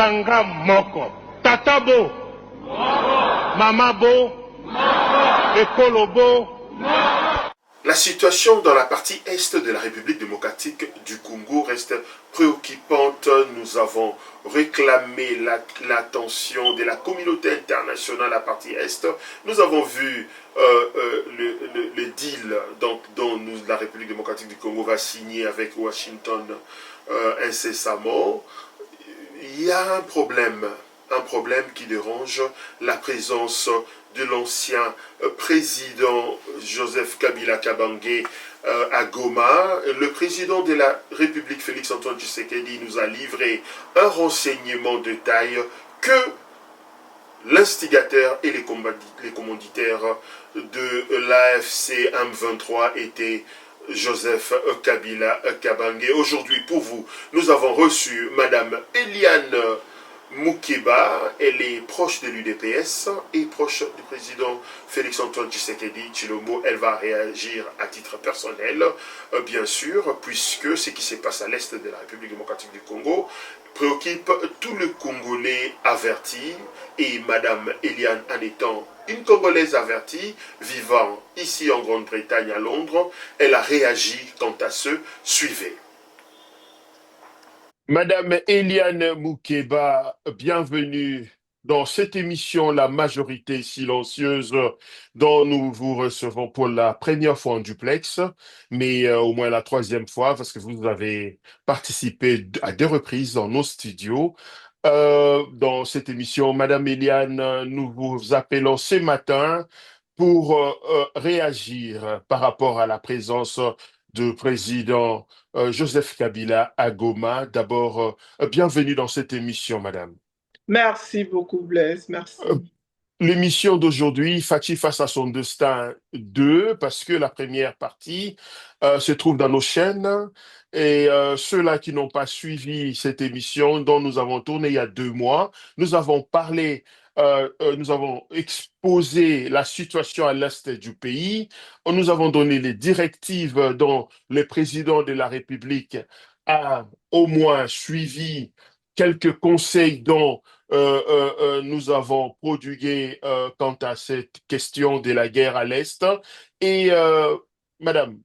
Sanga Moko. Tatabo. Mamabo. Ekolobo. La situation dans la partie est de la République démocratique du Congo reste préoccupante. Nous avons réclamé l'attention de la communauté internationale à la partie est. Nous avons vu le deal dont la République démocratique du Congo va signer avec Washington incessamment. Il y a un problème qui dérange la présence de l'ancien président Joseph Kabila Kabange à Goma. Le président de la République, Félix-Antoine Tshisekedi, nous a livré un renseignement de taille que l'instigateur et les commanditaires de l'AFC M23 étaient Joseph Kabila Kabange. Aujourd'hui, pour vous, nous avons reçu Madame Eliane Moukeba. Elle est proche de l'UDPS et proche du président Félix-Antoine Tshisekedi Tshilombo. Elle va réagir à titre personnel, bien sûr, puisque ce qui se passe à l'est de la République démocratique du Congo préoccupe tout le Congolais averti. Et Madame Eliane, en étant une Congolaise avertie, vivant ici en Grande-Bretagne à Londres, elle a réagi quant à ce suivez. Madame Eliane Moukeba, bienvenue dans cette émission La Majorité Silencieuse dont nous vous recevons pour la première fois en duplex, mais au moins la troisième fois parce que vous avez participé à 2 reprises dans nos studios. Dans cette émission, Madame Eliane, nous vous appelons ce matin pour réagir par rapport à la présence du président Joseph Kabila à Goma. D'abord, bienvenue dans cette émission, madame. Merci beaucoup, Blaise. Merci. L'émission d'aujourd'hui, Fatih face à son destin 2, parce que la première partie se trouve dans nos chaînes. Et ceux-là qui n'ont pas suivi cette émission dont nous avons tourné il y a 2 mois, nous avons parlé, nous avons exposé la situation à l'est du pays. Nous avons donné les directives dont le président de la République a au moins suivi quelques conseils dont nous avons prodigué quant à cette question de la guerre à l'Est. Et madame,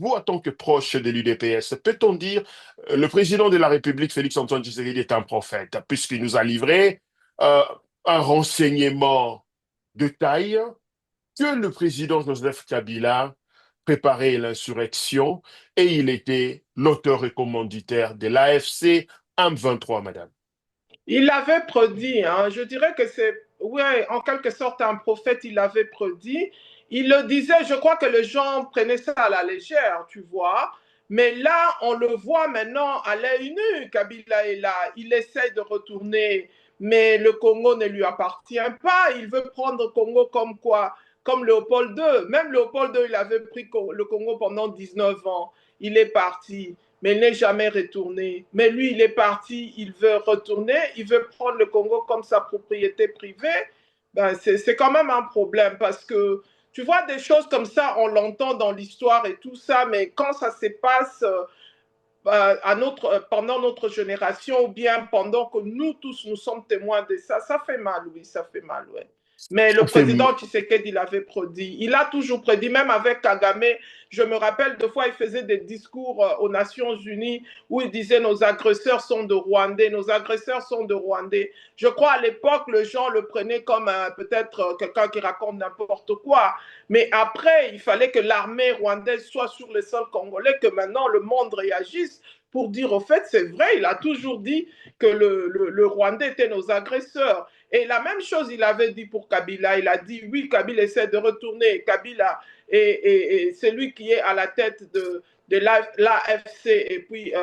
vous, en tant que proche de l'UDPS, peut-on dire le président de la République, Félix-Antoine Tshisekedi, est un prophète, puisqu'il nous a livré un renseignement de taille que le président Joseph Kabila préparait l'insurrection et il était l'auteur et commanditaire de l'AFC M23, madame. Il l'avait prédit, hein. Je dirais que c'est, ouais, en quelque sorte un prophète, il l'avait prédit. Il le disait, je crois que les gens prenaient ça à la légère, tu vois. Mais là, on le voit maintenant à l'œil nu. Kabila est là, il essaie de retourner, mais le Congo ne lui appartient pas. Il veut prendre le Congo comme quoi? Comme Léopold II. Même Léopold II, il avait pris le Congo pendant 19 ans. Il est parti, mais il n'est jamais retourné. Mais lui, il est parti, il veut retourner, il veut prendre le Congo comme sa propriété privée. Ben, c'est quand même un problème parce que tu vois des choses comme ça, on l'entend dans l'histoire et tout ça, mais quand ça se passe pendant notre génération ou bien pendant que nous tous nous sommes témoins de ça, ça fait mal, oui, ça fait mal, ouais. Mais le président Tshisekedi, il avait prédit. Il a toujours prédit, même avec Kagame. Je me rappelle, 2 fois, il faisait des discours aux Nations Unies où il disait nos agresseurs sont de Rwandais, nos agresseurs sont de Rwandais. Je crois à l'époque, les gens le prenaient comme peut-être quelqu'un qui raconte n'importe quoi. Mais après, il fallait que l'armée rwandaise soit sur le sol congolais, que maintenant le monde réagisse pour dire au fait, c'est vrai, il a toujours dit que le Rwandais était nos agresseurs. Et la même chose, il avait dit pour Kabila. Il a dit, oui, Kabila essaie de retourner. Kabila et c'est lui qui est à la tête de l'AFC et puis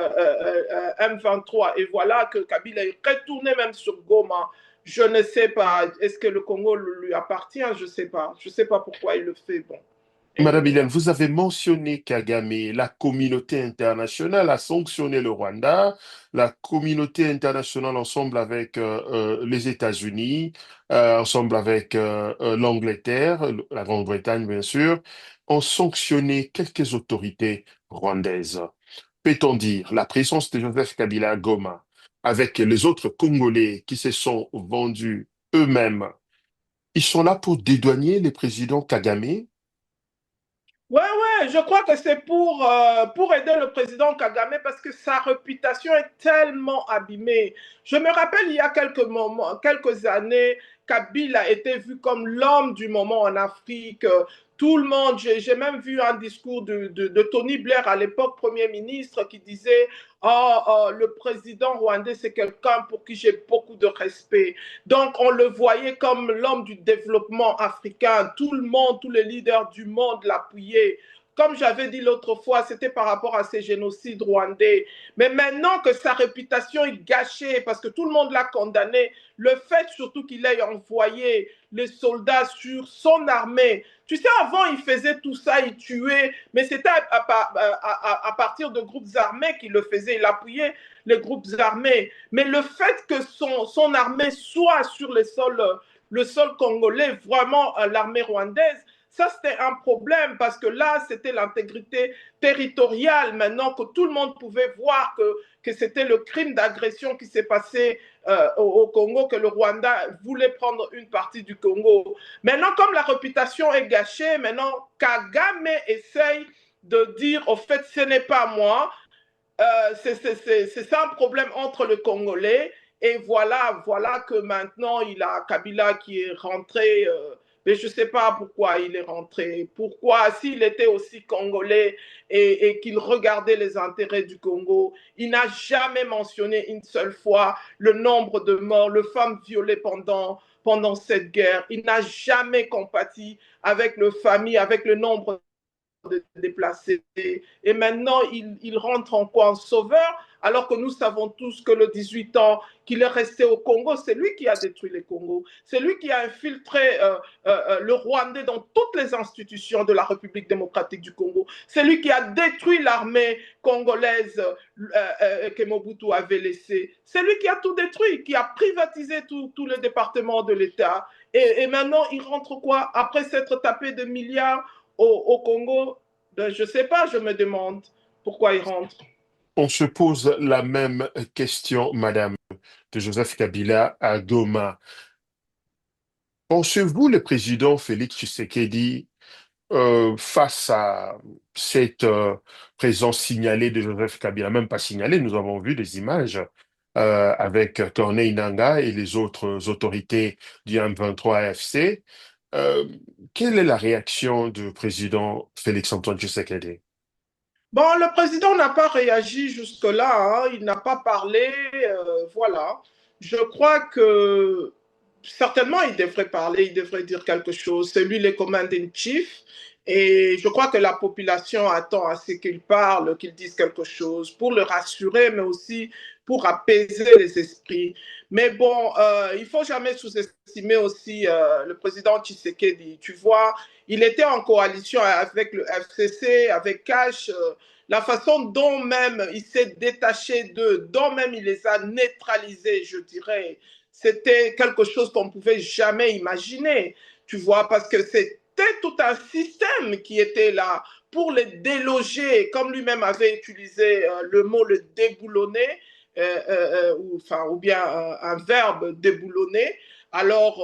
M23. Et voilà que Kabila est retourné même sur Goma. Je ne sais pas. Est-ce que le Congo lui appartient? Je ne sais pas. Je ne sais pas pourquoi il le fait. Bon. Madame Hélène, vous avez mentionné Kagame. La communauté internationale a sanctionné le Rwanda. La communauté internationale, ensemble avec les États-Unis, ensemble avec l'Angleterre, la Grande-Bretagne, bien sûr, ont sanctionné quelques autorités rwandaises. Peut-on dire la présence de Joseph Kabila à Goma, avec les autres Congolais qui se sont vendus eux-mêmes, ils sont là pour dédouaner le président Kagame. Ouais, ouais, je crois que c'est pour aider le président Kagame parce que sa réputation est tellement abîmée. Je me rappelle il y a quelques années, Kabila était vu comme l'homme du moment en Afrique. Tout le monde, j'ai même vu un discours de Tony Blair à l'époque, Premier ministre, qui disait, oh, oh, le président rwandais, c'est quelqu'un pour qui j'ai beaucoup de respect. Donc, on le voyait comme l'homme du développement africain. Tout le monde, tous les leaders du monde l'appuyaient. Comme j'avais dit l'autre fois, c'était par rapport à ces génocides rwandais. Mais maintenant que sa réputation est gâchée, parce que tout le monde l'a condamné, le fait surtout qu'il ait envoyé les soldats sur son armée. Tu sais, avant, il faisait tout ça, il tuait, mais c'était à partir de groupes armés qu'il le faisait. Il appuyait les groupes armés. Mais le fait que son armée soit sur le sol congolais, vraiment l'armée rwandaise, ça, c'était un problème parce que là, c'était l'intégrité territoriale. Maintenant que tout le monde pouvait voir que c'était le crime d'agression qui s'est passé au Congo, que le Rwanda voulait prendre une partie du Congo. Maintenant, comme la réputation est gâchée, maintenant, Kagame essaye de dire, au fait, ce n'est pas moi, c'est ça un problème entre le Congolais. Et voilà que maintenant, il a Kabila qui est rentré. Mais je ne sais pas pourquoi il est rentré. Pourquoi, s'il était aussi congolais et qu'il regardait les intérêts du Congo, il n'a jamais mentionné une seule fois le nombre de morts, les femmes violées pendant cette guerre. Il n'a jamais compati avec les familles, avec le nombre de déplacer. Et maintenant, il rentre en quoi? En sauveur, alors que nous savons tous que le 18 ans qu'il est resté au Congo, c'est lui qui a détruit le Congo. C'est lui qui a infiltré le Rwandais dans toutes les institutions de la République démocratique du Congo. C'est lui qui a détruit l'armée congolaise que Mobutu avait laissée. C'est lui qui a tout détruit, qui a privatisé tous les départements de l'État. Et maintenant, il rentre quoi? Après s'être tapé de milliards au Congo, ben, je ne sais pas, je me demande pourquoi il rentre. On se pose la même question, Madame, de Joseph Kabila à Goma. Pensez-vous, le président Félix Tshisekedi, face à cette présence signalée de Joseph Kabila, même pas signalée, nous avons vu des images avec Corneille Nangaa et les autres autorités du M23 AFC. Euh, Quelle est la réaction du président Félix-Antoine Tshisekedi? Bon, le président n'a pas réagi jusque-là, hein, il n'a pas parlé, voilà. Je crois que certainement il devrait parler, il devrait dire quelque chose. C'est lui le commanding chief et je crois que la population attend à ce qu'il parle, qu'il dise quelque chose pour le rassurer, mais aussi pour apaiser les esprits. Mais bon, il faut jamais sous-estimer aussi le président Tshisekedi. Tu vois, il était en coalition avec le FCC, avec Cash. La façon dont même il s'est détaché d'eux, dont même il les a neutralisés, je dirais, c'était quelque chose qu'on ne pouvait jamais imaginer, tu vois, parce que c'était tout un système qui était là pour les déloger, comme lui-même avait utilisé le mot le déboulonner, ou bien un verbe déboulonner. Alors,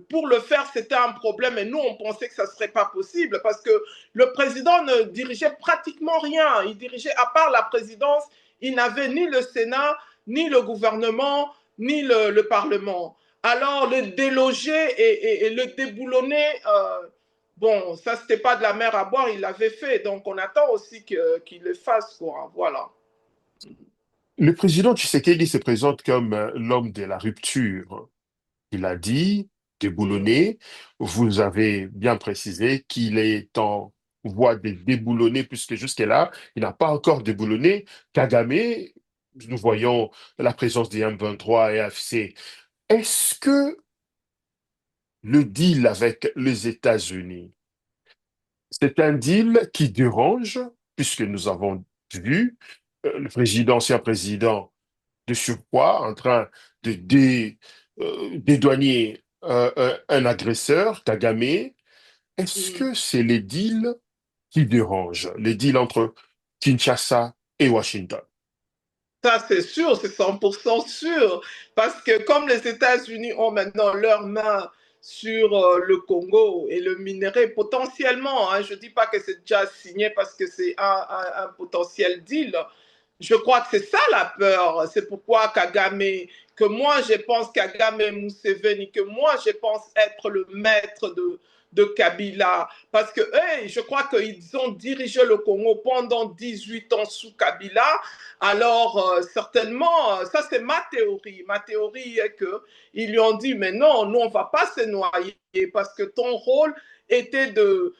pour le faire, c'était un problème et nous, on pensait que ça ne serait pas possible parce que le président ne dirigeait pratiquement rien. Il dirigeait, à part la présidence, il n'avait ni le Sénat, ni le gouvernement, ni le Parlement. Alors, le déloger et le déboulonner, bon, ça, c'était pas de la mer à boire, il l'avait fait. Donc, on attend aussi qu'il le fasse, quoi. Voilà. Le président Tshisekedi se présente comme l'homme de la rupture. Il a dit, déboulonné, vous avez bien précisé qu'il est en voie de déboulonner, puisque jusque-là, il n'a pas encore déboulonné. Kagame, nous voyons la présence des M23 et AFC. Est-ce que le deal avec les États-Unis, c'est un deal qui dérange, puisque nous avons vu le président, ancien président de surpoids en train de dédouaner un agresseur, Kagame. Est-ce Mm. que c'est les deals qui dérangent, les deals entre Kinshasa et Washington? Ça, c'est sûr, c'est 100% sûr. Parce que comme les États-Unis ont maintenant leurs mains sur le Congo et le minerai, potentiellement, hein, je ne dis pas que c'est déjà signé parce que c'est un potentiel deal. Je crois que c'est ça la peur. C'est pourquoi Kagame, que moi je pense Kagame Museveni, que moi je pense être le maître de Kabila. Parce que hey, je crois qu'ils ont dirigé le Congo pendant 18 ans sous Kabila. Alors, certainement, ça c'est ma théorie. Ma théorie est qu'ils lui ont dit, mais non, nous on ne va pas se noyer parce que ton rôle était de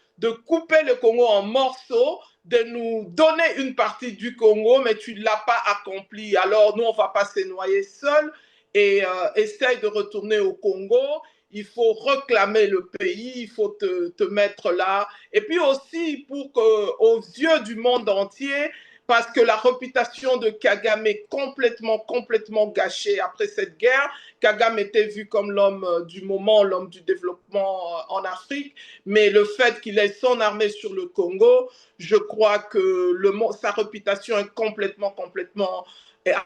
couper le Congo en morceaux, de nous donner une partie du Congo, mais tu ne l'as pas accompli. Alors, nous, on ne va pas se noyer seuls et essaye de retourner au Congo. Il faut réclamer le pays, il faut te mettre là. Et puis aussi, pour que, aux yeux du monde entier, parce que la réputation de Kagame est complètement gâchée après cette guerre. Kagame était vu comme l'homme du moment, l'homme du développement en Afrique, mais le fait qu'il ait son armée sur le Congo, je crois que sa réputation est complètement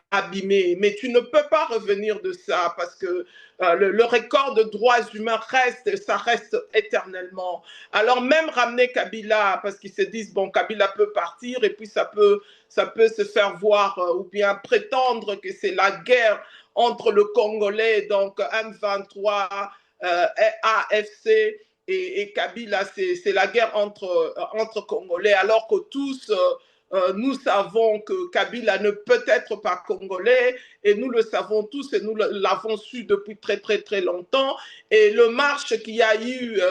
abîmée. Mais tu ne peux pas revenir de ça parce que le record de droits humains ça reste éternellement. Alors même ramener Kabila, parce qu'ils se disent, bon, Kabila peut partir et puis ça peut se faire voir ou bien prétendre que c'est la guerre entre le Congolais, donc M23, AFC et Kabila, c'est la guerre entre Congolais, alors que tous, nous savons que Kabila ne peut être pas congolais et nous le savons tous et nous l'avons su depuis très longtemps. Et le marche qu'il y a eu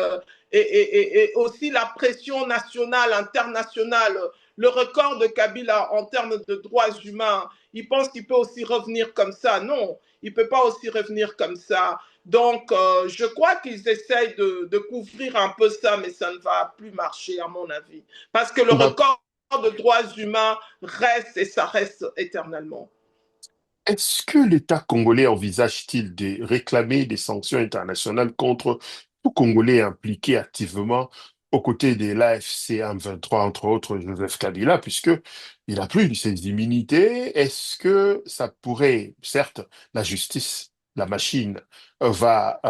et aussi la pression nationale, internationale, le record de Kabila en termes de droits humains, il pense qu'il peut aussi revenir comme ça. Non, il ne peut pas aussi revenir comme ça. Donc, je crois qu'ils essayent de couvrir un peu ça, mais ça ne va plus marcher, à mon avis. Parce que le record de droits humains reste et ça reste éternellement. Est-ce que l'État congolais envisage-t-il de réclamer des sanctions internationales contre tout Congolais impliqué activement aux côtés de l'AFC M23, entre autres Joseph Kabila, puisque il a plus de ses immunités? Est-ce que ça pourrait, certes, la justice, la machine va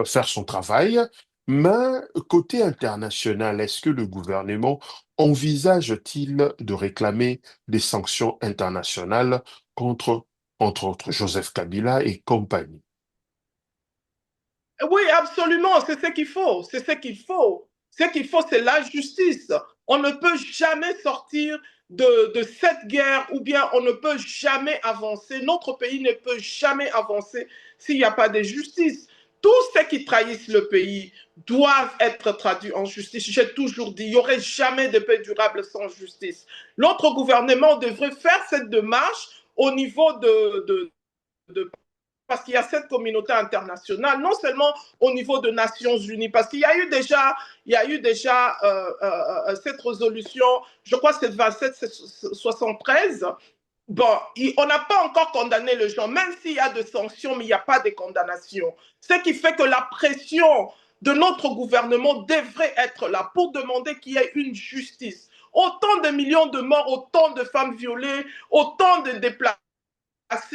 faire son travail, mais côté international, est-ce que le gouvernement envisage-t-il de réclamer des sanctions internationales contre entre autres Joseph Kabila et compagnie? Oui, absolument, c'est ce qu'il faut, c'est ce qu'il faut. Ce qu'il faut, c'est la justice. On ne peut jamais sortir de cette guerre ou bien on ne peut jamais avancer. Notre pays ne peut jamais avancer s'il n'y a pas de justice. Tous ceux qui trahissent le pays doivent être traduits en justice. J'ai toujours dit, il n'y aurait jamais de paix durable sans justice. Notre gouvernement devrait faire cette démarche au niveau de parce qu'il y a cette communauté internationale, non seulement au niveau des Nations Unies, parce qu'il y a eu déjà cette résolution, je crois que c'est 2773. Bon, on n'a pas encore condamné les gens, même s'il y a des sanctions, mais il n'y a pas de condamnation. Ce qui fait que la pression de notre gouvernement devrait être là pour demander qu'il y ait une justice. Autant de millions de morts, autant de femmes violées, autant de déplacés.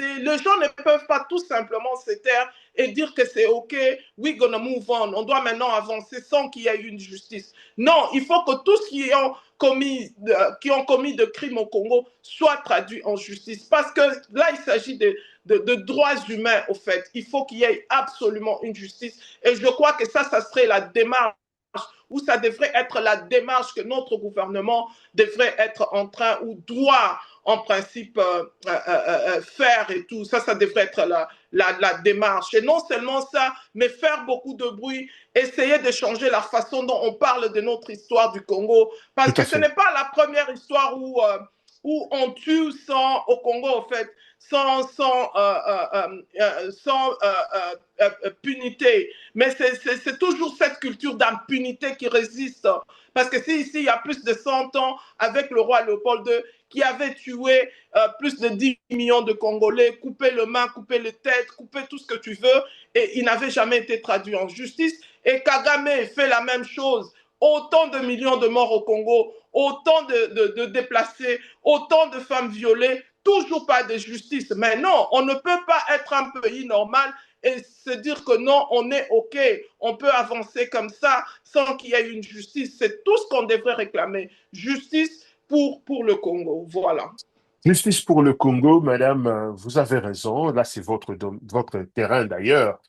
Les gens ne peuvent pas tout simplement se taire et dire que c'est OK, we're gonna move on. On doit maintenant avancer sans qu'il y ait une justice. Non, il faut que tous qui ont commis de crimes au Congo soient traduits en justice. Parce que là, il s'agit de droits humains, au fait. Il faut qu'il y ait absolument une justice. Et je crois que ça serait la démarche ou ça devrait être la démarche que notre gouvernement devrait être en train ou doit en principe faire et tout. Ça devrait être la démarche. Et non seulement ça, mais faire beaucoup de bruit, essayer de changer la façon dont on parle de notre histoire du Congo. Parce Tout à que ce fait. n'est pas la première histoire où on tue au Congo, en fait, sans punité. Mais c'est toujours cette culture d'impunité qui résiste. Parce que si ici, il y a plus de 100 ans, avec le roi Léopold II, qui avait tué plus de 10 millions de Congolais, coupé les mains, coupé les têtes, coupé tout ce que tu veux, et il n'avait jamais été traduit en justice. Et Kagame fait la même chose. Autant de millions de morts au Congo, autant de déplacés, autant de femmes violées, toujours pas de justice. Mais non, on ne peut pas être un pays normal et se dire que non, on est OK, on peut avancer comme ça sans qu'il y ait une justice. C'est tout ce qu'on devrait réclamer. Justice pour le Congo. Voilà. Justice pour le Congo, madame, vous avez raison. Là, c'est votre terrain d'ailleurs,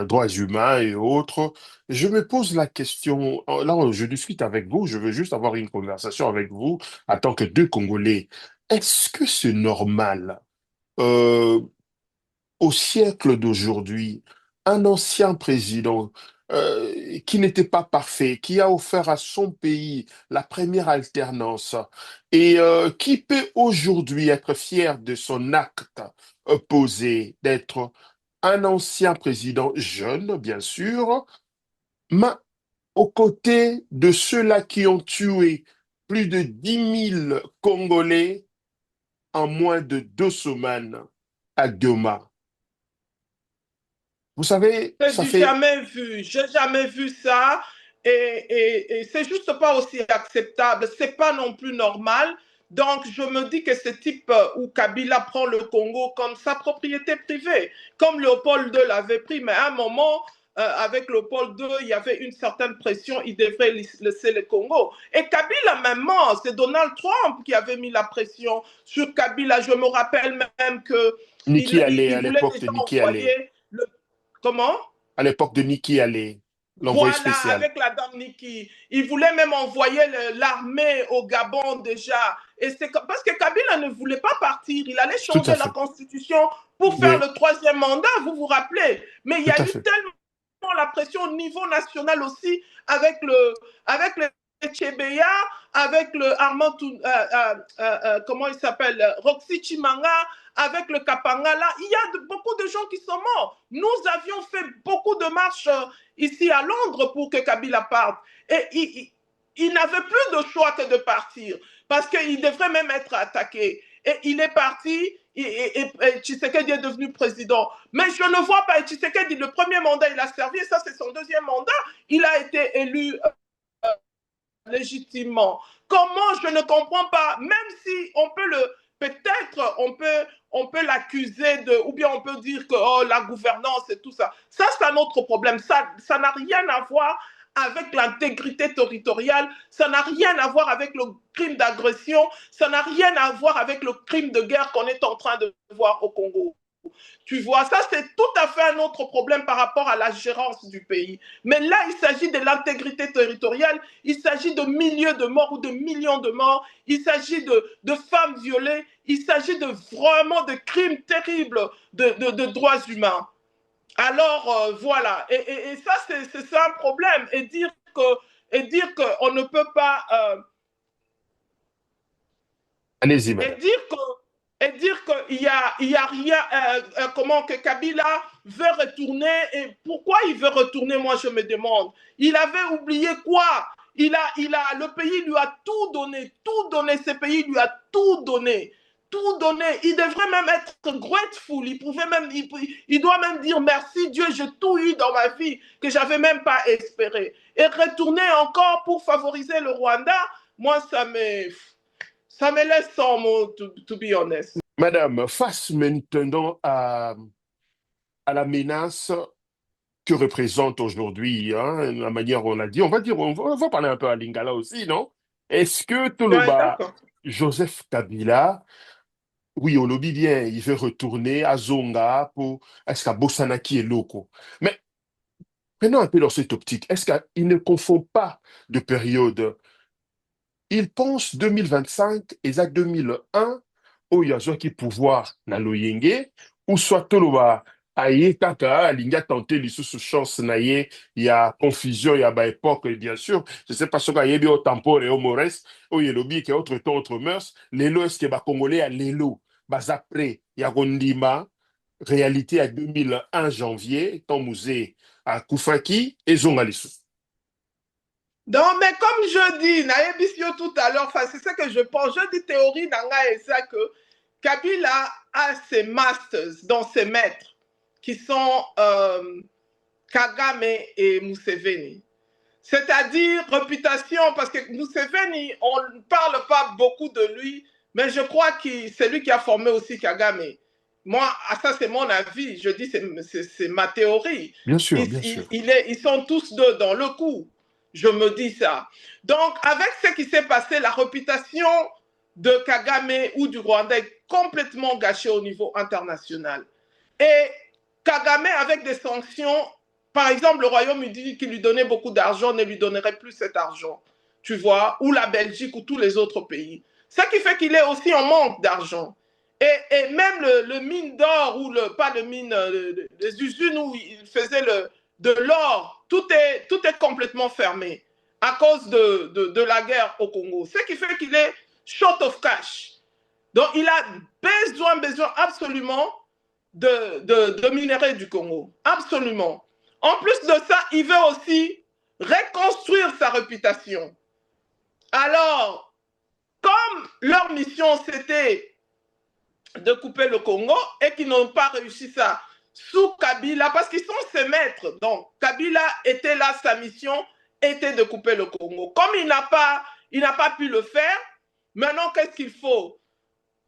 droits humains et autres. Je me pose la question, là, je discute avec vous, je veux juste avoir une conversation avec vous en tant que deux Congolais. Est-ce que c'est normal, euh, au siècle d'aujourd'hui, un ancien président qui n'était pas parfait, qui a offert à son pays la première alternance et qui peut aujourd'hui être fier de son acte posé, d'être un ancien président jeune, bien sûr, mais aux côtés de ceux-là qui ont tué plus de 10 000 Congolais en moins de 2 semaines à Goma. Vous savez, J'ai ça du fait... jamais vu, j'ai jamais vu ça et c'est juste pas aussi acceptable, c'est pas non plus normal. Donc je me dis que ce type où Kabila prend le Congo comme sa propriété privée, comme Léopold II l'avait pris, mais à un moment, avec Léopold II, il y avait une certaine pression, il devrait laisser le Congo. Et Kabila même, c'est Donald Trump qui avait mis la pression sur Kabila. Je me rappelle même que Niki Haley, il à voulait l'époque de déjà Niki Haley. envoyer le... Comment? À l'époque de Niki Haley, l'envoyé Voilà, spécial. avec la dame Niki. Il voulait même envoyer l'armée au Gabon déjà. Et c'est parce que Kabila ne voulait pas partir. Il allait Tout à changer la fait. constitution pour faire Oui, le troisième mandat, vous vous rappelez. Mais il y tout a à eu fait. tellement la pression au niveau national aussi avec le Chebeya, avec le Armand, comment il s'appelle, Roxy Chimanga, avec le Kapangala. Il y a beaucoup de gens qui sont morts. Nous avions fait beaucoup de marches ici à Londres pour que Kabila parte. Et il n'avait plus de choix que de partir parce qu'il devrait même être attaqué. Et il est parti et Tshisekedi est devenu président. Mais je ne vois pas Tshisekedi, le premier mandat, il a servi, et ça c'est son deuxième mandat, il a été élu légitimement. Comment je ne comprends pas, même si on peut le, peut-être on peut l'accuser de, ou bien on peut dire que oh, la gouvernance et tout ça. Ça, c'est un autre problème. Ça n'a rien à voir avec l'intégrité territoriale, ça n'a rien à voir avec le crime d'agression, ça n'a rien à voir avec le crime de guerre qu'on est en train de voir au Congo. Tu vois, ça c'est tout à fait un autre problème par rapport à la gérance du pays. Mais là, il s'agit de l'intégrité territoriale, il s'agit de milliers de morts ou de millions de morts, il s'agit de femmes violées, il s'agit de vraiment de crimes terribles de droits humains. Alors, voilà. Et ça, c'est un problème. Et dire qu'on ne peut pas Allez-y, et madame. dire que et dire qu'il y a rien, comment que Kabila veut retourner et pourquoi il veut retourner, moi je me demande. Il avait oublié quoi? Le pays lui a tout donné, ce pays lui a tout donné. Tout donné, il devrait même être grateful, il doit même dire merci Dieu, j'ai tout eu dans ma vie que j'avais même pas espéré. Et retourner encore pour favoriser le Rwanda, moi ça me laisse sans mots, to be honest. Madame, face maintenant à la menace que représente aujourd'hui, hein, la manière dont on l'a dit, on va dire, on va parler un peu à Lingala aussi, non? Est-ce que Ouais, Toloba, d'accord. Joseph Kabila, oui, on le dit bien, il veut retourner à Zonga pour, est-ce qu'à Bosanaki est loco? Mais prenons un peu dans cette optique, est-ce qu'il ne confond pas de période? Il pense 2025 et 2001 où il y a qui pouvoir na loyenge ou soit toloba aye kaka alingi tenter lisusu chance na ye il y a confusion il y a ba époque bien sûr je sais pas ce qu'il y a au tampore et au mores où il y a lobby qui est autre temps autre mœurs lelo est-ce que ba congolais à lelo bas après il y a rondima réalité à 2001 janvier tant musée à Koufaki et zonga lisusu. Non, mais comme je dis, Naebisio tout à l'heure, c'est ce que je pense. Je dis théorie, Nanga et ça que Kabila a ses masters, dans ses maîtres, qui sont Kagame et Museveni. C'est-à-dire réputation, parce que Museveni, on ne parle pas beaucoup de lui, Mais je crois que c'est lui qui a formé aussi Kagame. Moi, ça c'est mon avis, je dis c'est ma théorie. Bien sûr, bien sûr. Ils sont tous deux dans le coup, je me dis ça. Donc avec ce qui s'est passé, la réputation de Kagame ou du Rwanda est complètement gâchée au niveau international. Et Kagame, avec des sanctions, par exemple, le Royaume-Uni qui lui donnait beaucoup d'argent ne lui donnerait plus cet argent, tu vois, ou la Belgique ou tous les autres pays. Ce qui fait qu'il est aussi en manque d'argent. Et même le mine d'or, ou pas le mine, les usines où il faisait de l'or, tout est complètement fermé à cause de la guerre au Congo. Ce qui fait qu'il est short of cash. Donc, il a besoin absolument de minerais du Congo. Absolument. En plus de ça, il veut aussi reconstruire sa réputation. Alors, comme leur mission, c'était de couper le Congo et qu'ils n'ont pas réussi ça sous Kabila, parce qu'ils sont ses maîtres. Donc, Kabila était là, sa mission était de couper le Congo. Comme il n'a pas pu le faire, maintenant, qu'est-ce qu'il faut?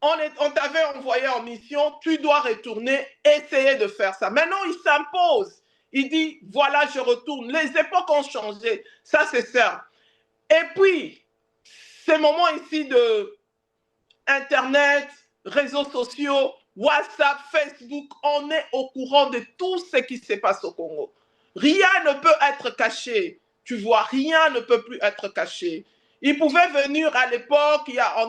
On t'avait envoyé en mission, tu dois retourner, essayer de faire ça. Maintenant, il s'impose. Il dit, voilà, je retourne. Les époques ont changé. Ça, c'est ça. Et puis, ces moments ici de Internet, réseaux sociaux, WhatsApp, Facebook, on est au courant de tout ce qui se passe au Congo. Rien ne peut être caché. Tu vois, rien ne peut plus être caché. Il pouvait venir à l'époque, en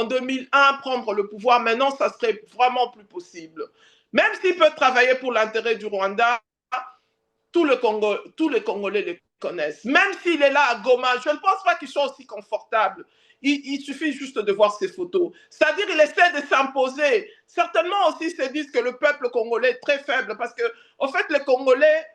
2001, prendre le pouvoir. Maintenant, ça serait vraiment plus possible. Même s'il peut travailler pour l'intérêt du Rwanda, tous les Congolais le connaissent. Même s'il est là à Goma, je ne pense pas qu'il soit aussi confortable. Il suffit juste de voir ses photos. C'est-à-dire qu'il essaie de s'imposer. Certainement aussi, ils se disent que le peuple congolais est très faible parce que, en fait, les Congolais,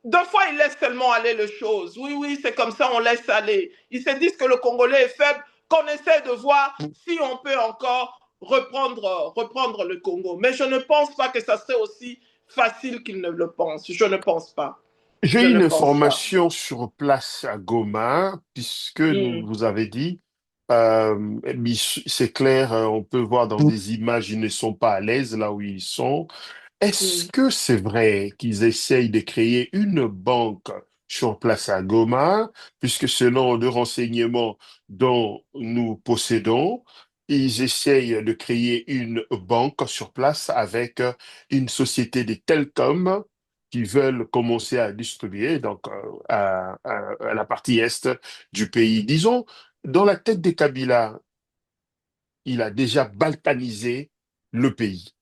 deux fois, ils laissent seulement aller les choses. Oui, oui, c'est comme ça, on laisse aller. Ils se disent que le Congolais est faible, qu'on essaie de voir si on peut encore reprendre le Congo. Mais je ne pense pas que ça serait aussi facile qu'ils ne le pensent. Je ne pense pas. Je J'ai ne une pense pas. information sur place à Goma, puisque Mm, vous avez dit, mais c'est clair, on peut voir dans des images, ils ne sont pas à l'aise là où ils sont. Est-ce mm. que c'est vrai qu'ils essayent de créer une banque sur place à Goma, puisque selon le renseignement dont nous possédons, ils essayent de créer une banque sur place avec une société de télécoms qui veulent commencer à distribuer donc à la partie est du pays. Disons, dans la tête de Kabila, il a déjà balkanisé le pays.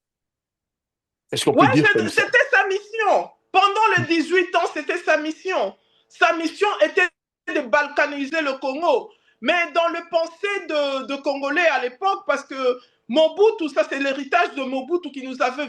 Est-ce qu'on Ouais, peut dire comme ça? c'était sa mission. Pendant les 18 ans, c'était sa mission. Sa mission était de balkaniser le Congo. Mais dans le pensée de Congolais à l'époque, parce que Mobutu, ça c'est l'héritage de Mobutu qui nous avait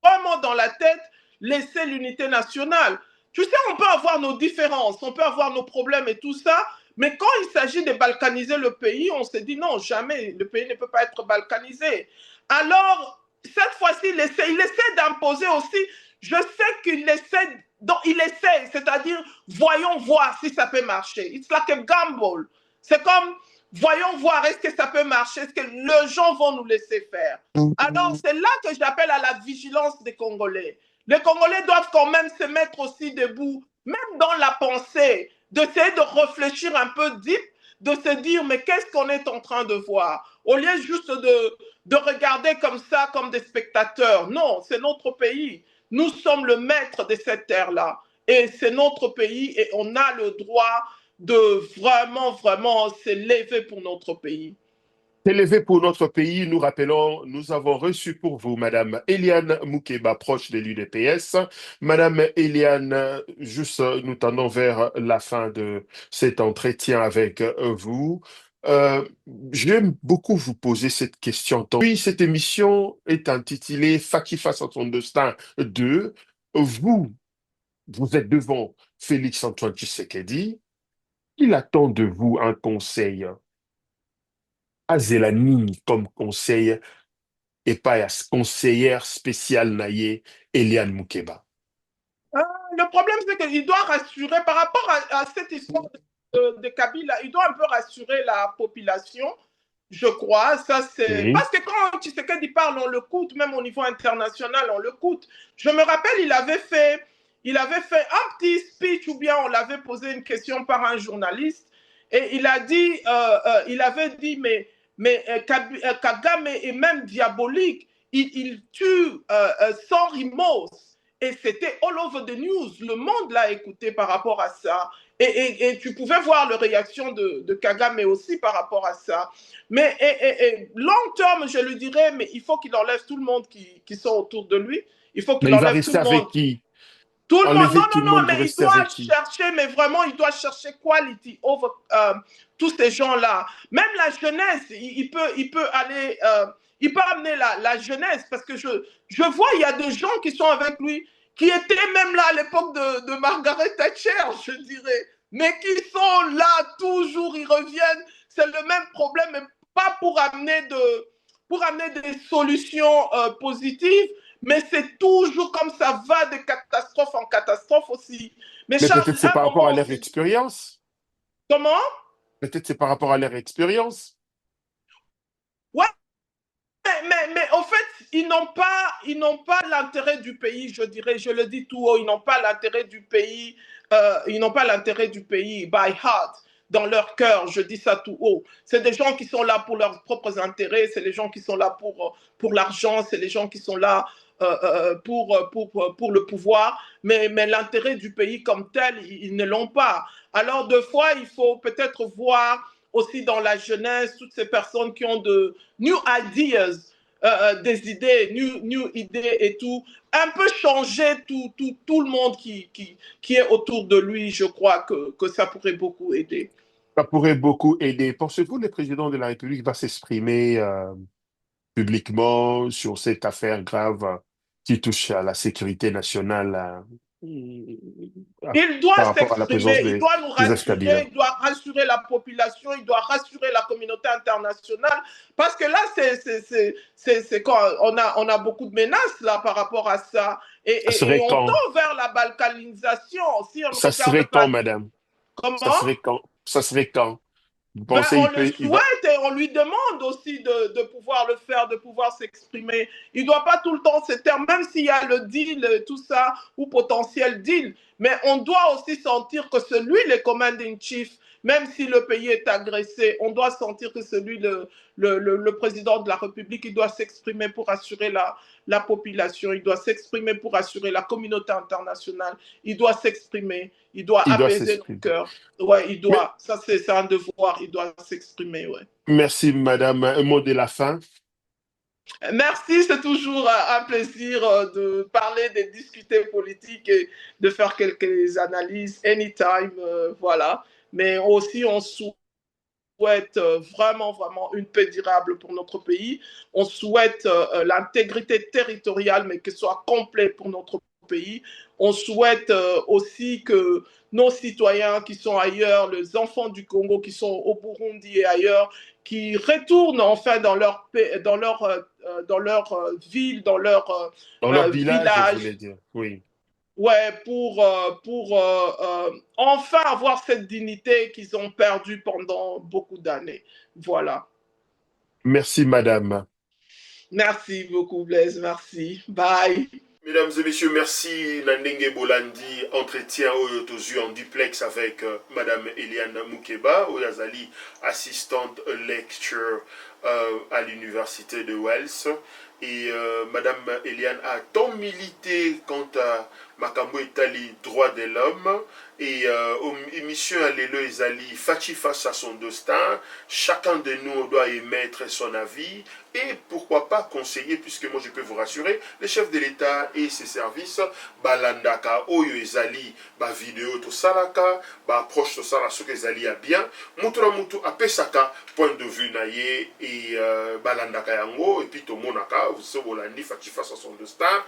vraiment dans la tête laisser l'unité nationale. Tu sais, on peut avoir nos différences, on peut avoir nos problèmes et tout ça, mais quand il s'agit de balkaniser le pays, on se dit non, jamais, le pays ne peut pas être balkanisé. Alors, cette fois-ci, il essaie d'imposer aussi, je sais qu'il essaie, donc il essaie, c'est-à-dire, voyons voir si ça peut marcher. It's like a gamble. C'est comme, voyons voir, est-ce que ça peut marcher, est-ce que les gens vont nous laisser faire. Alors, c'est là que j'appelle à la vigilance des Congolais. Les Congolais doivent quand même se mettre aussi debout, même dans la pensée, d'essayer de réfléchir un peu deep, de se dire, mais qu'est-ce qu'on est en train de voir? Au lieu juste de regarder comme ça, comme des spectateurs. Non, c'est notre pays. Nous sommes le maître de cette terre-là. Et c'est notre pays et on a le droit de vraiment s'élever pour notre pays. Élevé pour notre pays, nous rappelons, nous avons reçu pour vous Madame Eliane Moukeba, proche de l'UDPS. Madame Eliane, juste nous tendons vers la fin de cet entretien avec vous. Euh, J'aime beaucoup vous poser cette question. Oui, cette émission est intitulée Faki face à son destin 2. Vous, vous êtes devant Félix-Antoine Tshisekedi. Il attend de vous un conseil. Azelani comme conseil et pas à conseillère spéciale naïe Eliane Moukeba. Le problème, c'est qu'il doit rassurer par rapport à cette histoire de Kabila, il doit un peu rassurer la population je crois. Ça, c'est... Oui. Parce que quand Tshisekedi parle, on le coûte, même au niveau international, on le coûte. Je me rappelle, il avait fait un petit speech ou bien on l'avait posé une question par un journaliste et il avait dit, Kagame est même diabolique. Il tue sans remorse. Et c'était all over the news. Le monde l'a écouté par rapport à ça. Et tu pouvais voir la réaction de Kagame aussi par rapport à ça. Mais long terme, je lui dirais, mais il faut qu'il enlève tout le monde qui sont autour de lui. Il faut Mais qu'il il va enlève tout rester le monde. avec qui? Tout le monde, non, Enlever tout non, le non, monde mais pour il rester doit avec qui? chercher, mais vraiment, il doit chercher quality over tous ces gens-là. Même la jeunesse, il peut aller, il peut amener la jeunesse, parce que je vois, il y a des gens qui sont avec lui, qui étaient même là à l'époque de Margaret Thatcher, je dirais, mais qui sont là toujours, ils reviennent. C'est le même problème, mais pas pour amener des solutions positives, mais c'est toujours comme ça va de catastrophe en catastrophe aussi. Mais Mais Charles, peut-être c'est un par rapport à moment leur aussi. expérience. Comment? Peut-être c'est par rapport à leur expérience. Ouais, mais en fait, ils n'ont pas l'intérêt du pays, je dirais, je le dis tout haut, ils n'ont pas l'intérêt du pays, ils n'ont pas l'intérêt du pays by heart, dans leur cœur, je dis ça tout haut. C'est des gens qui sont là pour leurs propres intérêts, c'est les gens qui sont là pour l'argent, c'est les gens qui sont là pour le pouvoir, mais l'intérêt du pays comme tel, ils ne l'ont pas. Alors, deux fois, il faut peut-être voir aussi dans la jeunesse toutes ces personnes qui ont de new ideas, des idées, new idées et tout, un peu changer tout le monde qui est autour de lui, je crois que ça pourrait beaucoup aider. Ça pourrait beaucoup aider. Pensez-vous que le président de la République va s'exprimer publiquement sur cette affaire grave qui touche à la sécurité nationale Il doit par rapport à la présence s'exprimer, il de doit nous Joseph rassurer, Kabila? il doit rassurer la population, il doit rassurer la communauté internationale. Parce que là, c'est quand on a beaucoup de menaces là par rapport à ça. Ça Et serait on quand? tend vers la balkanisation. Si on ne Ça regarde serait pas. quand, madame? Ça Comment? serait quand? Ça serait quand? Vous Ben, pensez on il le peut, il va, souhaite et on lui demande aussi de pouvoir le faire, de pouvoir s'exprimer. Il ne doit pas tout le temps se taire, même s'il y a le deal, tout ça, ou potentiel deal. Mais on doit aussi sentir que c'est lui le commanding chief, même si le pays est agressé. On doit sentir que c'est lui le président de la République. Il doit s'exprimer pour assurer la population. Il doit s'exprimer pour assurer la communauté internationale. Il doit s'exprimer. Il doit il doit apaiser nos s'exprimer. cœurs. Ouais, il Mais doit. Ça, c'est un devoir. Il doit s'exprimer, ouais. merci, madame. Un mot de la fin. Merci, c'est toujours un plaisir de parler, de discuter politique et de faire quelques analyses anytime, voilà. Mais aussi, on souhaite vraiment, vraiment une paix durable pour notre pays. On souhaite l'intégrité territoriale, mais que ce soit complet pour notre pays. On souhaite aussi que nos citoyens qui sont ailleurs, les enfants du Congo qui sont au Burundi et ailleurs, qui retournent enfin dans leur ville, dans leur Dans leur village, je village, voulais dire. Oui. ouais, pour enfin avoir cette dignité qu'ils ont perdue pendant beaucoup d'années. Voilà. Merci, madame. Merci beaucoup, Blaise. Merci. Bye. Mesdames et messieurs, merci Nandenge Bolandi, entretien au Tozu en duplex avec Madame Eliane Moukeba, Oyazali, assistante lecture à l'université de Wells. Et Madame Eliane a tant milité quant à Makambo Etali, droit de l'homme. Et émission Allélo Ezali, Fachi face à son destin. Chacun de nous doit émettre son avis. Et pourquoi pas conseiller, puisque moi je peux vous rassurer, le chef de l'État et ses services, balandaka, oyo ezali, ba vidéo to salaka, ba approche to sala soki ezali ya bien, mutu na mutu apesaka point de vue na ye et balandaka yango, et puis to monaka, vous bolandi Fachi face à son destin.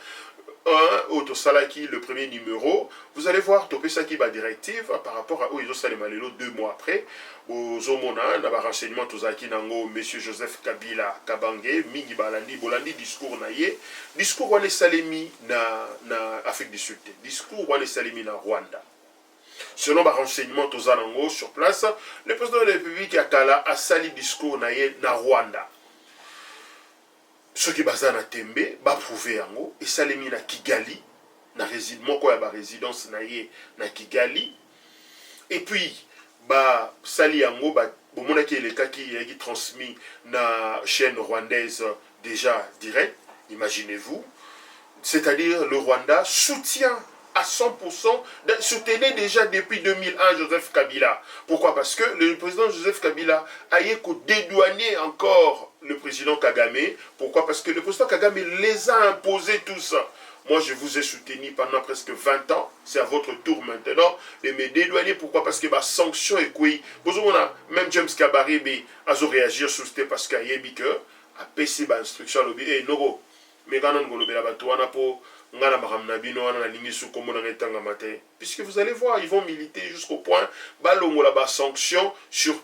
Autosalaki, le premier numéro, vous allez voir Topesaki ba directive par rapport à Oizo Salemalelo 2 mois après. Ozomona, na ba renseignement Tozaki Nango, Monsieur Joseph Kabila Kabange, Mingi Balandi, Bolandi, discours naye, discours Wane Salemi na Afrique du Sud, discours Wane Salemi na Rwanda. selon les renseignements Tozanango sur place, le président de la République Yakala a sali discours na Rwanda. Ceux qui basent na Tembe, ba prouvé yango, et salemi na Kigali, na résidence na Kigali, et puis ba sali yango ba bomona ki le cas qui transmis na chaîne rwandaise déjà direct, imaginez-vous, c'est-à-dire le Rwanda soutient à 100%, soutenait déjà depuis 2001 Joseph Kabila. Pourquoi? Parce que le président Joseph Kabila a dédouané encore le président Kagame. Pourquoi? Parce que le président Kagame les a imposés tous. Moi, je vous ai soutenu pendant presque 20 ans. C'est à votre tour maintenant de me dédouaner. Pourquoi? Parce que ma sanction est quoi? Même James Kabarebe a réagi sur ce parce qu'il y a a PC instruction et Noro. Mais quand on a puisque vous allez voir, ils vont militer jusqu'au point balongola sanction sur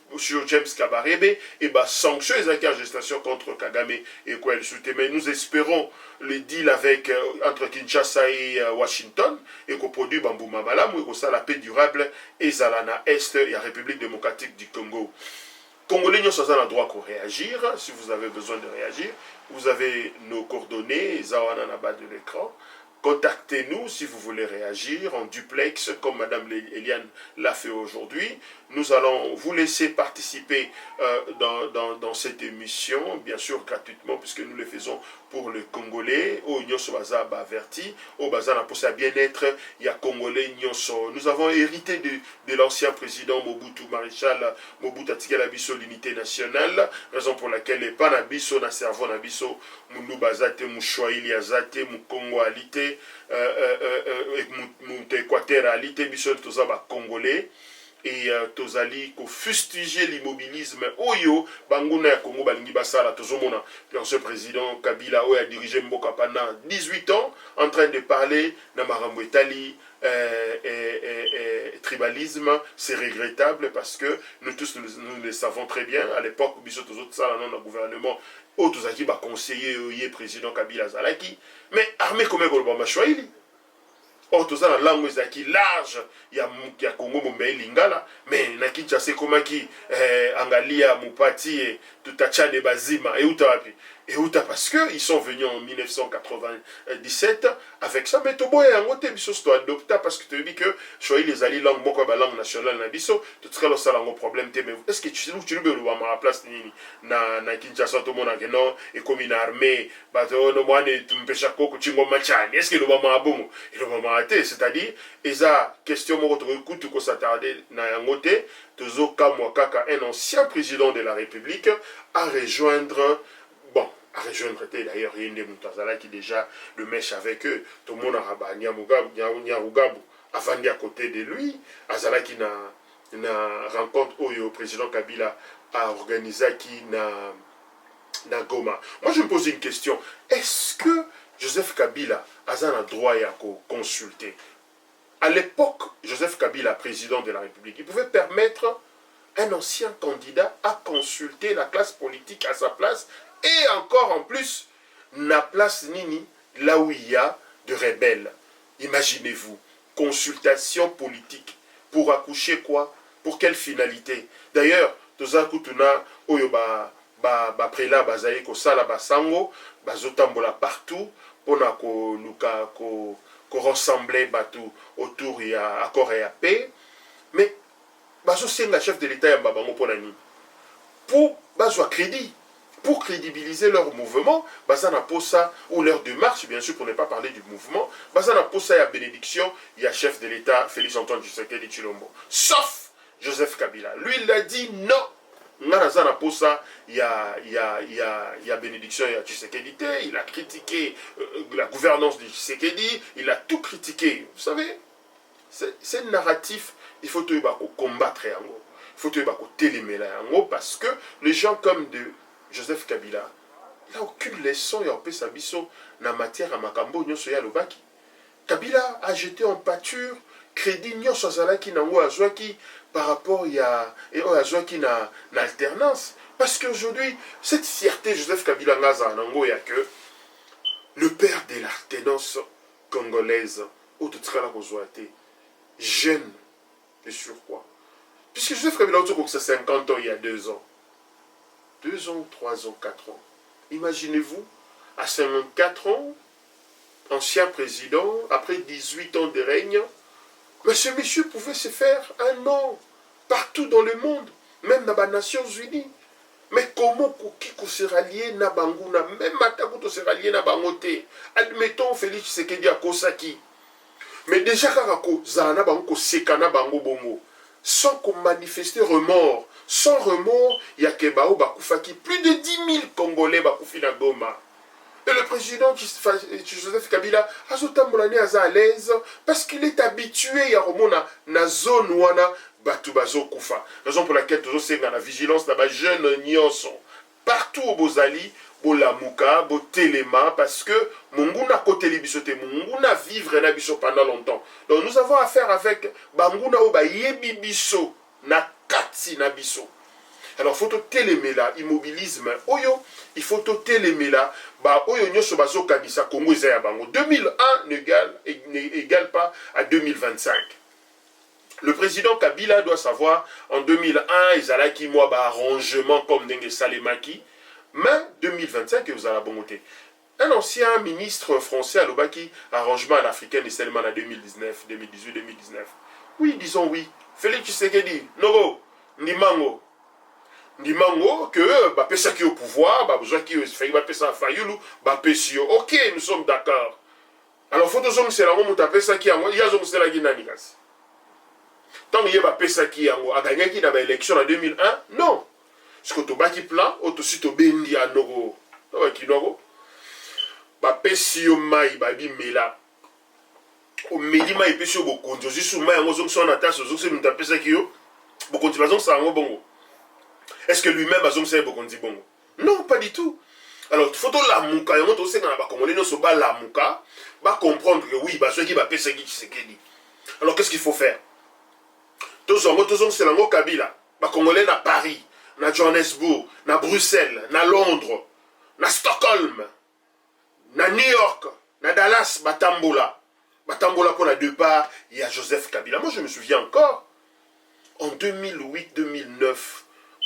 James Kabarebe et sanction en gestation contre Kagame et quoi elle soutient. Mais nous espérons le deal avec entre Kinshasa et Washington et qu'au produit Bambou Mabala ou ça la paix durable et Zalana Est et la République démocratique du Congo. Congolais, nous avons le droit de réagir. Si vous avez besoin de réagir, vous avez nos coordonnées, Zawana en bas de l'écran. Contactez-nous si vous voulez réagir en duplex, comme Madame Eliane l'a fait aujourd'hui. Nous allons vous laisser participer dans cette émission, bien sûr gratuitement, puisque nous le faisons pour le Congolais. Au Nyonso Baza averti, au Baza n'a pas bien-être, il y a Congolais Nyonso. Nous avons hérité de l'ancien président Mobutu, maréchal Mobutu Atikela Biso, l'unité nationale, raison pour laquelle les Panabiso, na servon Nabiso, Mounou Bazate, Mouchouaili Azate, Moukongo Alité, Équateur Alité, Biso Tozaba Congolais. Et tozali ko fustiger l'immobilisme oyo banguna ya Congo balingi basala tozomona l'ancien président Kabila oyo a dirigé Mboka pendant 18 ans en train de parler na marambo etali tribalisme. C'est regrettable parce que nous tous nous le savons très bien. À l'époque biso tozo sala non na gouvernement o tozaki ba conseiller oye président Kabila zalaki mais armée comme ko ba machwaili. Or, tout ça, la langue est large, il y a Congo, Lingala, mais na Kinshasa, comment qui, Angalia, Moupati, tout à Tchad, Bazima, et Outapi. Et Outa, parce qu'ils sont venus en 1997 avec ça, mais Tobo et Angote, Bisso, c'est adopté parce que tu dis que, choisi les alliés langue, beaucoup de langue nationale, na Bisso, tout ce que ça a un problème, mais est-ce que tu sais où tu veux le à la place, na Kinshasa, tout le monde a non, et comme une armée, no moine, tu me pêches à coco, tu m'as machani, est-ce que le moment a bon, et le moment a été, c'est-à-dire, et ça, question, moi, tu peux s'attarder, na Angote, Tozo Kamwakaka, un ancien président de la République, à rejoindre d'ailleurs il y a une Moutazala qui déjà le mèche avec eux, tout le monde a rabat Nyarugabu avant à côté de lui, Azala qui n'a rencontre où le président Kabila a organisé qui n'a Goma. Moi je me pose une question, est-ce que Joseph Kabila a un droit à consulter? À l'époque, Joseph Kabila, président de la République, il pouvait permettre un ancien candidat à consulter la classe politique à sa place. Et encore en plus, la place Nini, là où il y a de rebelles. Imaginez-vous, consultation politique. Pour accoucher quoi? Pour quelle finalité? D'ailleurs, Tozakutuna, Oyoba, Prela, Bazaye, Kosala, Basango, Bazotambola partout, pour rassembler Batou autour il y a accord et à paix. Mais, Bazo c'est la chef de l'État, Yababango Ponani. Pour Bazo crédit. Pour crédibiliser leur mouvement, Bazana Posa, ou leur démarche, bien sûr, pour ne pas parler du mouvement, Bazana Posa et à bénédiction, il y a chef de l'État, Félix Antoine Tshisekedi Tshilombo. Sauf Joseph Kabila. Lui, il a dit non. Bazana Posa, il y a bénédiction, il y a Tshisekedi, il a critiqué la gouvernance de Tshisekedi, il a tout critiqué. Vous savez, c'est un narratif, il faut tout combattre, il faut tout téléméler, parce que les gens comme de Joseph Kabila, il n'a aucune leçon et en paix sa biso na matière à Makambo nyonso ya lobaki. Kabila a jeté en pâture crédit nyonso azalaki nango azwaki par rapport à azwaki na alternance. Parce qu'aujourd'hui, cette fierté Joseph Kabila ngaza nango ya que le père de l'alternance congolaise, au tout cas la jeune Et sur quoi? Puisque Joseph Kabila a 50 ans il y a 2 ans. 2 ans, 3 ans, 4 ans. Imaginez-vous, à 54 ans, ancien président, après 18 ans de règne, mais ce monsieur pouvait se faire un nom partout dans le monde, même dans les Nations Unies. Mais comment qu'on se rallier na banguna, même Matakuto se rallier na bangote. Admettons Félix Tshisekedi à Kosaki. Mais déjà quand Zana bango sekana bango bongo, sans qu'on manifeste remords, sans remords, il y a Kebao Bakufaki, plus de 10 000 Congolais Bakufi na Goma. Et le président Joseph Kabila a à l'aise parce qu'il est habitué à la zone où on a Batubazo Koufa. Raison pour laquelle toujours c'est dans la vigilance dans les jeunes nyonson. Partout au Bozali, Bolamuka, Botelema, parce que Munguna côté libisote, Munguna vivre na biso pendant longtemps. Donc nous avons affaire avec Banguna Oba Yebi biso na Katsi na biso. Alors, il faut télémer là, immobilisme. Oyo, il faut télémer là. Bah, oyo nyoso bazo kanisa Congo ezaya bango. 2001 n'égale pas à 2025. Le président Kabila doit savoir, en 2001, ils allaient qui moi bah arrangement comme Ndenge Salemaki. Mais 2025, vous allez bongoter. Un ancien ministre français à l'Obaki, arrangement à l'africaine et seulement en 2019, 2018, 2019. Oui, disons oui. Félix Tshisekedi, Nogo, Nimango. Ndimango que Bapesa qui au pouvoir, besoin qui fait Bapesa Fayoulou, Bapesio. Ok, nous sommes d'accord. Alors faut que c'est la moment Bapesa qui a il y a c'est la Guinanigas. Tant qu'il y a Bapesa qui a gagné qui dans l'élection en 2001, non. Ce que tu baki plan, aussi tu bendi à Nogo. Qui Nogo. Bapesio mai babi mela. Au medima epesio bokonjo jisu mai ngo zonso na tasse zonso nous Bapesa qui yo. Bokonjo bazon ça ngo bongo. Est-ce que lui-même a dit bongo? Non, pas du tout. Alors, il faut que la mouka, il faut que la mouka, va comprendre que oui, ceux qui va payer ce qui dit. Alors, qu'est-ce qu'il faut faire? Tous les c'est la Kabila. Les Congolais à Paris, à Johannesburg, à Bruxelles, à Londres, à Stockholm, à New York, à Dallas, à Tambola. Tambola pour la deux parts, il y a Joseph Kabila. Moi, je me souviens encore, en 2008-2009,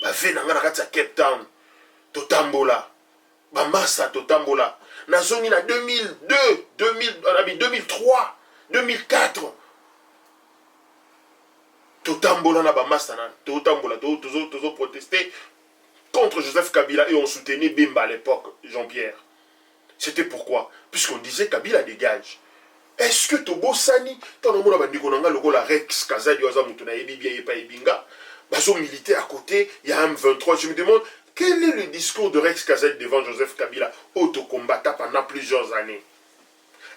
venanga na kati ya Cape Town totambola bamasa totambola na zone na 2002 2003 2004 totambola na bamasa na totambola tozo protester contre Joseph Kabila et on soutenait Bemba à l'époque Jean-Pierre. C'était pourquoi? Puisqu'on disait Kabila dégage. Est-ce que Tobosani tant on a bandiko nanga lokola Rex Kazadi waza mutu na yebi bien yepa ebinga bazo militaire à côté, il y a M23. Je me demande, quel est le discours de Rex Kazadi devant Joseph Kabila, auto-combattant pendant plusieurs années?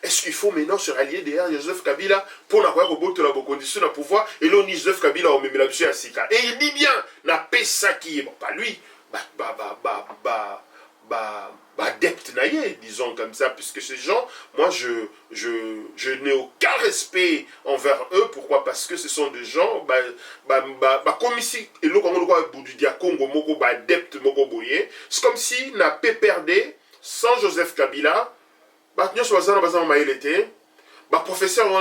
Est-ce qu'il faut maintenant se rallier derrière Joseph Kabila pour n'avoir que la condition de pouvoir et l'on Joseph Kabila au même la à Sika? Et il dit bien, n'a pas ça qui est, bon, pas lui, adepte naïe, disons comme ça, puisque ces gens, moi je n'ai aucun respect envers eux. Pourquoi? Parce que ce sont des gens comme ici et le Congo moko adepte moko boye. C'est comme si n'a pas perdu sans Joseph Kabila. Professeur à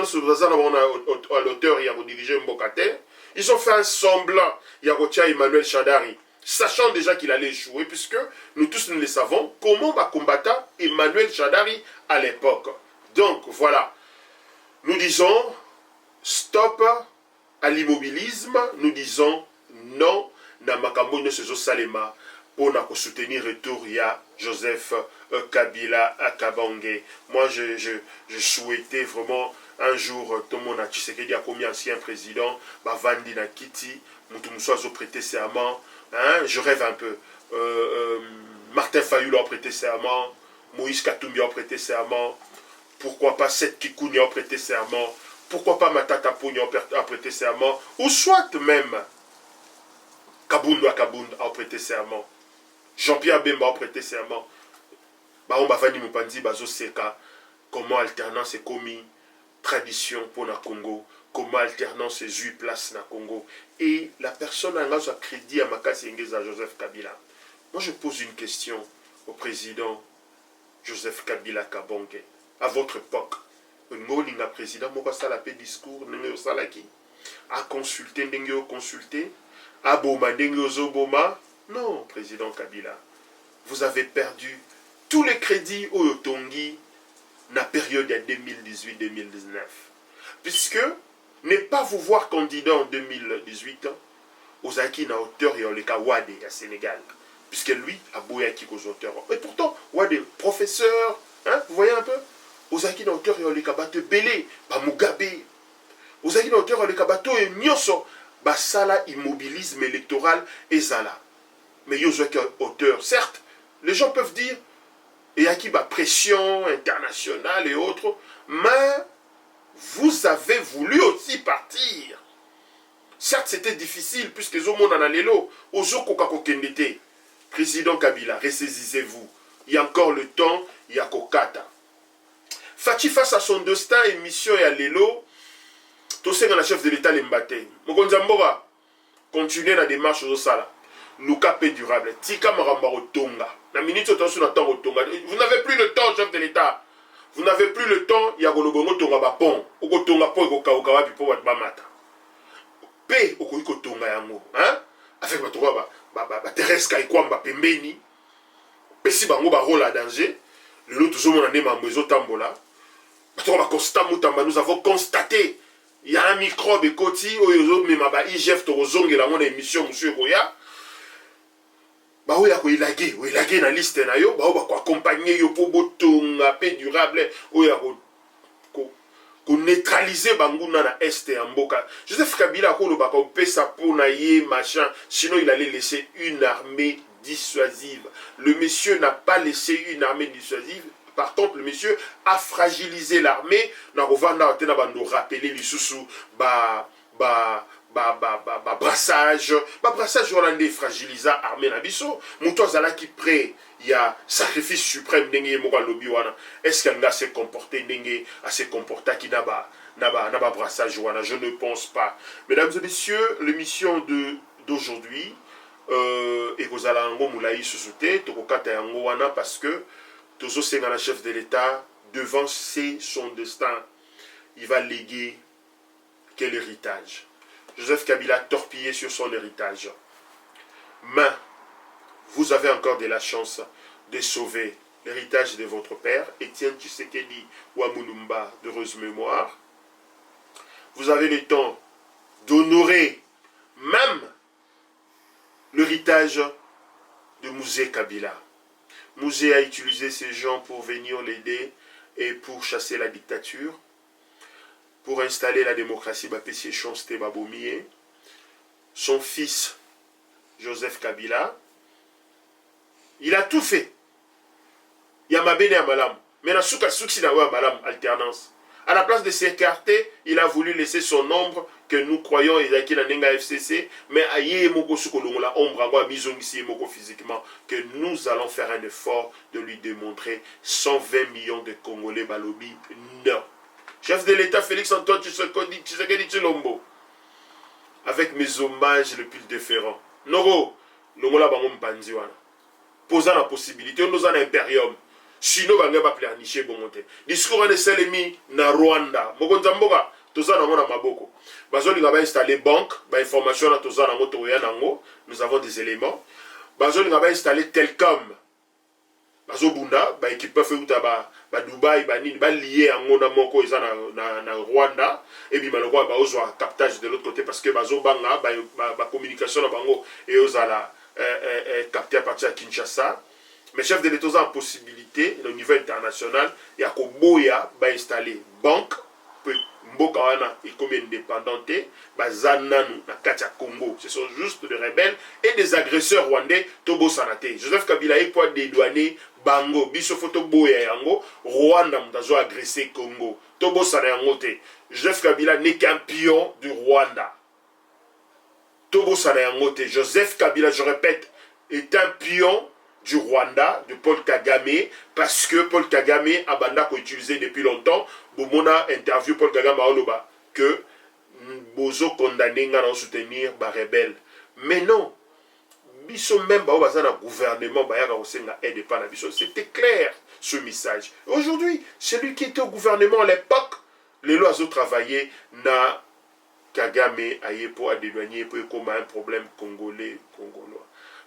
l'auteur il y a dirigé Mbokate. Ils ont fait un semblant. Il y a Emmanuel Chadari, sachant déjà qu'il allait échouer, puisque nous tous nous le savons, comment va combattre Emmanuel Chadari à l'époque. Donc voilà, nous disons stop à l'immobilisme, nous disons non na makambo nyoso salema pour soutenir retour ya Joseph Kabila à Kabange. Moi je souhaitais vraiment un jour tout le monde a Tshisekedi a commis ancien président, Bavandi na Kiti, Mutumsoazo prêté serment. Hein, je rêve un peu. Martin Fayulu a prêté serment. Moïse Katumbi a prêté serment. Pourquoi pas Seth Kikouni a prêté serment. Pourquoi pas Matata Pogno a prêté serment. Ou soit même Kabundu a prêté serment. Jean-Pierre Bemba a prêté serment. Baon Bavani Mupandi Bazo Seka. Comment alternance est commis. Tradition pour le Congo. Comment alternance est 8 places na Congo. Et la personne a un crédit à Makasi Ngeza Joseph Kabila. Moi je pose une question au président Joseph Kabila Kabange. À votre époque, un président, moi ça la paix discours, ne me salaki. à consulter ndenge consulter, à boma ndenge boma. Non, président Kabila, vous avez perdu tous les crédits au Tongi dans la période de 2018-2019. Puisque ne pas vous voir candidat en 2018 aux acquis na hauteur et le Wade à Sénégal. Puisque lui a boyaki aux auteurs. Et pourtant, Wade, professeur, hein, vous voyez un peu, aux acquis na hauteur et le Kabato Belé, Mugabe, aux acquis na hauteur et le Kabato et Nyoso, Sala immobilisme électoral et Zala. Mais il y a hauteur, certes, les gens peuvent dire, et à qui pression internationale et autres, mais vous avez voulu aussi partir. Certes, c'était difficile, puisque les hommes en allélo, aux Kokakokendete. Président Kabila, ressaisissez-vous. Il y a encore le temps, il y a Kokata. Fachi face à son destin, émission et à l'élo, tout ce que la chef de l'État l'embate. Mokonzambora, continuez la démarche aux Sala. Nous capé durable. Tika Marambaro Tonga. La minute au temps sur le temps au Tonga. Vous n'avez plus le temps, chef de l'État. Vous n'avez plus le temps, il y a Golobongo Tonga Bapon. Oko Tonga Po Eko Kaokawa Pipo Watbamata. P Oko Tonga Yango. Hein? Avec ma Tonga Thérèse Kaikwamba Pembeni. Pesi Bango Barola danger. Le lot toujours mon année Mambezo Tambola. Nous avons constaté. Il y a un microbe et Koti, Oyozo, mais ma IGF Torozong et la mon émission, monsieur Roya. Bah oui, il a na liste na yo, bah on va accompagner yo pour botonga paix durable, ou ya ko neutraliser banguna na est et mboka. Joseph Kabila ko lo ba ko pesa pour na ye machin, sinon il allait laisser une armée dissuasive. Le monsieur n'a pas laissé une armée dissuasive. Par contre, le monsieur a fragilisé l'armée. Na rovanda tena bando rappeler les sous brassage hollandais fragilisa armée na biso muto azala qui prêt il y a sacrifice suprême ndenge moko lobi wana est-ce qu'anga se comporter ndenge à se comporter qui naba brassage wana je ne pense pas. Mesdames et messieurs, l'émission d'aujourd'hui et kozala ngo mulai susute tokokata yango wana parce que tozo senga la chef de l'État devancer son destin, il va léguer quel héritage. Joseph Kabila torpillé sur son héritage. Mais vous avez encore de la chance de sauver l'héritage de votre père, Étienne Tshisekedi Wamulumba, d'heureuse mémoire. Vous avez le temps d'honorer même l'héritage de Mouzé Kabila. Mouzé a utilisé ces gens pour venir l'aider et pour chasser la dictature. Pour installer la démocratie, son fils, Joseph Kabila, il a tout fait. Il y a Mabene Amalam. Mais il y a alternance. À la place de s'écarter, il a voulu laisser son ombre que nous croyons Isaki Nanenga FCC, mais aïe moko sukolongo la ombre agwa misongisi moko physiquement que nous allons faire un effort de lui démontrer 120 millions de Congolais balobi. Non. Chef de l'État Félix Antoine Tshisekedi Tshilombo, avec mes hommages les plus déférents. Noro, longola bango mpanzi wana. Posant la possibilité, nous en impérium. Sinon, bango va planifier bon monter. Discours de Selemi na Rwanda. Mokonzamboka, toza nango na maboko. Bazoli nga ba installer banque, ba information na toza nango toya nango. Nous avons des éléments. Bazoli nga ba installer Telcom. Bazobunda, ba équipe fait uta ba Dubaï, ba nini, ba lié yango na moko eza na Rwanda. Et puis malheureusement ba ozwa captage de l'autre côté parce que bazobanga ba communication na bango et ozala capté à partir de Kinshasa. Mais chef de l'État a une possibilité au niveau international, il y a Koboya va installer banque, Mboka wana est comme indépendante, Zananu na Katia Congo. Ce sont juste des rebelles et des agresseurs rwandais Tobo Sanate. Joseph Kabila est pour dédouaner Bango, Biso Foto Boya Yango, Rwanda mutazo agressé Congo. Tobo Sanayangote. Joseph Kabila n'est qu'un pion du Rwanda. Tobo Sanayangote. Joseph Kabila, je répète, est un pion du Rwanda, de Paul Kagame, parce que Paul Kagame a banda qu'on utilisé depuis longtemps. Bomona interview Paul Kagame à Oloba que Bozo condamné à soutenir les rebelles. Mais non, biso même ba bazana gouvernement ba yaka osenga aide pas na biso. C'était clair ce message. Aujourd'hui, celui qui était au gouvernement à l'époque, les lois ont travaillé na Kagame aye pour adéloigner pour comme un problème congolais.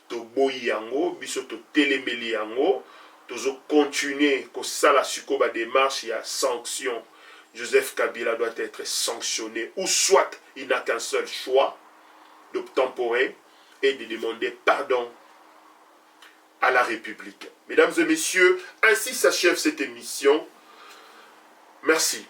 To boyi yango, biso to telemeli yango, tozo continuer que ça la suko ba démarche, il y a sanction. Joseph Kabila doit être sanctionné, ou soit il n'a qu'un seul choix, d'obtemporer et de demander pardon à la République. Mesdames et messieurs, ainsi s'achève cette émission. Merci.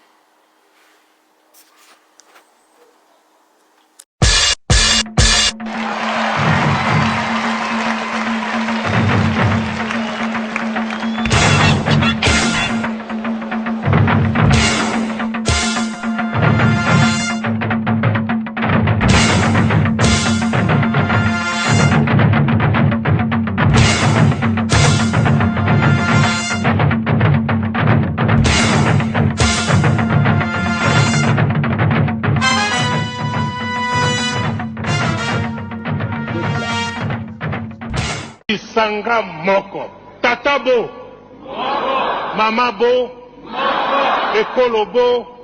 Sanga moko. Tata bo. Mama bo. Ekolo bo.